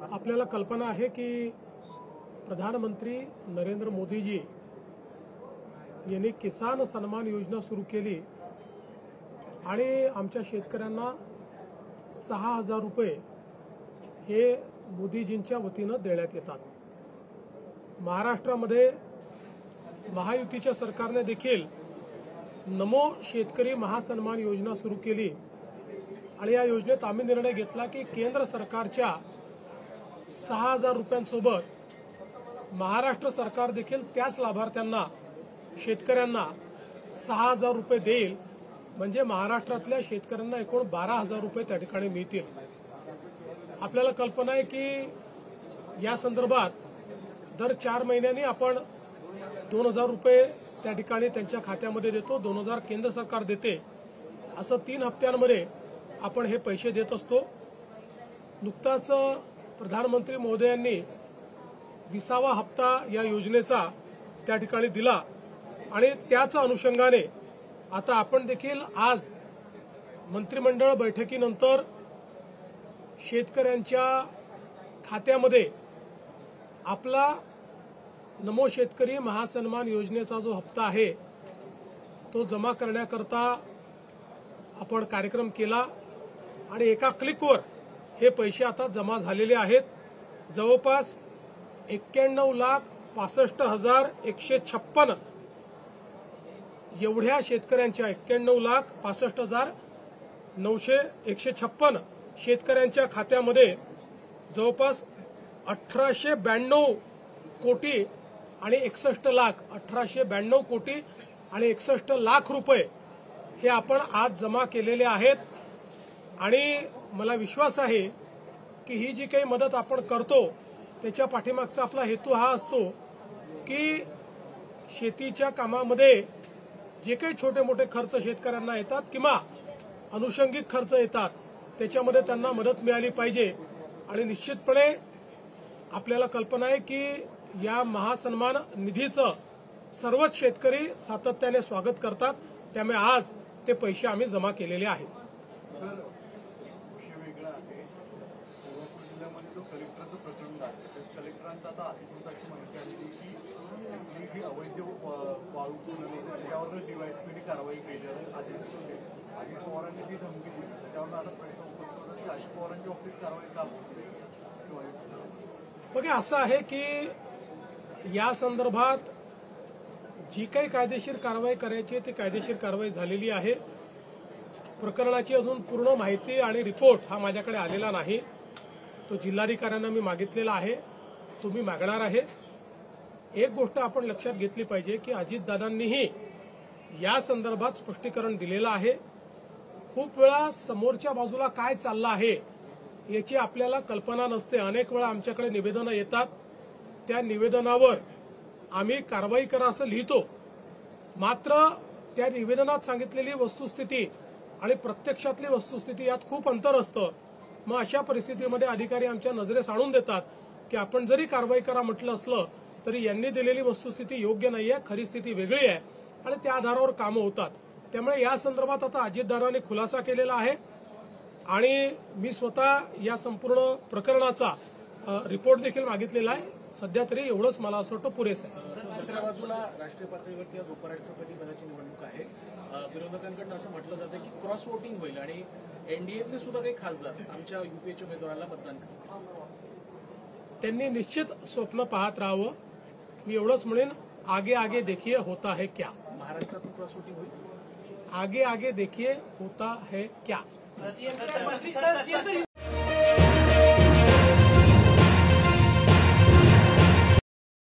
आपल्याला कल्पना आहे की प्रधानमंत्री नरेंद्र मोदीजी यांनी किसान सन्मान योजना सुरू केली आणि आमच्या शेतकऱ्यांना 6,000 रुपये हे मोदीजींच्या वतीनं देण्यात येतात। महाराष्ट्रामध्ये महायुतीच्या सरकारने देखील नमो शेतकरी महासन्मान योजना सुरू केली आणि या योजनेत आम्ही निर्णय घेतला की केंद्र सरकारच्या 6,000 रुपयांसोबत महाराष्ट्र सरकार देखील त्याच लाभार्थ्यांना शेतकऱ्यांना 6,000 रुपये देईल, म्हणजे महाराष्ट्रातल्या शेतकऱ्यांना एकूण 12,000 रुपये त्या ठिकाणी मिळतील। आपल्याला कल्पना आहे की या संदर्भात दर 4 महिन्यांनी आपण 2,000 रुपये त्या ठिकाणी त्यांच्या खात्यामध्ये देतो, 2,000 केंद्र सरकार देते, असं 3 हप्त्यांमध्ये आपण हे पैसे देत असतो। नुकताच प्रधानमंत्री महोदयांनी 20वा हप्ता या योजनेचा त्या ठिकाणी दिला आणि त्याच अनुषंगाने आता आपण देखील आज मंत्रिमंडळ बैठकीनंतर शेतकऱ्यांच्या खात्यामध्ये आपला नमो शेतकरी महासन्मान योजनेचा जो हप्ता आहे तो जमा करण्याकरता आपण कार्यक्रम केला आणि एका क्लिकवर हे पैसे आता जमा झालेले आहेत। जवळपास 91,65,156 एवढ्या शेतकऱ्यांच्या 91,65,156 शेतकऱ्यांच्या खात्यामध्ये जवळपास 1,892 कोटी आणि 61 लाख 1,892 कोटी आणि 61 लाख रुपये हे आपण आज जमा केलेले आहेत। आणि मला विश्वास आहे की ही जी काही मदत आपण करतो त्याच्या पाठीमागचा आपला हेतू हा असतो की शेतीच्या कामामध्ये जे काही छोटे मोठे खर्च शेतकऱ्यांना येतात किंवा अनुषंगिक खर्च येतात त्याच्यामध्ये त्यांना मदत मिळाली पाहिजे। आणि निश्चितपणे आपल्याला कल्पना आहे की या महासन्मान निधीचं सर्वच शेतकरी सातत्याने स्वागत करतात, त्यामुळे आज ते पैसे आम्ही जमा केलेले आहेत। कलेक्टरचं प्रकरण कलेक्टरांचा आता अधिकृताची माहिती आली की जी अवैध वाळू त्याच्यावर डीवायएसपीने कारवाई केली आहे। अजित पवारांनी जी धमकी दिली त्याच्यावर आता प्रश्न उपस्थित होता की अजित पवारांच्या बाबतीत कारवाई का होते। बघा, असं आहे की या संदर्भात जी काही कायदेशीर कारवाई करायची ती कायदेशीर कारवाई झालेली आहे। प्रकरणाची अजून पूर्ण माहिती आणि रिपोर्ट हा माझ्याकडे आलेला नाही, तो जिल्हाधिकाऱ्यांना मी मागितलेला आहे, तुम्ही मागणार आहे। एक गोष्ट आपण लक्षात घेतली पाहिजे की अजितदादांनीही या संदर्भात स्पष्टीकरण दिलेलं आहे। खूप वेळा समोरच्या बाजूला काय चाललं आहे याची आपल्याला कल्पना नसते। अनेक वेळा आमच्याकडे निवेदनं येतात, त्या निवेदनावर आम्ही कारवाई करा असं लिहितो, मात्र त्या निवेदनात सांगितलेली वस्तुस्थिती आणि प्रत्यक्षातली वस्तुस्थिती यात खूप अंतर असतं। मग अशा परिस्थितीमध्ये अधिकारी आमच्या नजरेस आणून देतात की आपण जरी कारवाई करा म्हटलं असलं तरी यांनी दिलेली वस्तुस्थिती योग्य नाहीये, खरी स्थिती वेगळी आहे आणि त्या आधारावर कामं होतात। त्यामुळे या संदर्भात आता अजितदादांनी खुलासा केलेला आहे आणि मी स्वतः या संपूर्ण प्रकरणाचा रिपोर्ट देखील मागितलेला आहे। सध्या तरी एवढंच मला असं वाटतं पुरेसं आहे। दुसऱ्या बाजूला राष्ट्रीय पातळीवरती आज उपराष्ट्रपती पदाची निवडणूक आहे। विरोधकांकडून असं म्हटलं जातं की क्रॉस वोटिंग होईल आणि एनडीएतले सुद्धा काही खासदार आमच्या यूपीएच्या उमेदवाराला मतदान करतील। त्यांनी निश्चित स्वप्न पाहत राहावं। मी एवढंच म्हणेन, आगे आगे देखिए होता है क्या। महाराष्ट्रातून क्रॉस वोटिंग होईल, आगे आगे देखिए होता है क्या।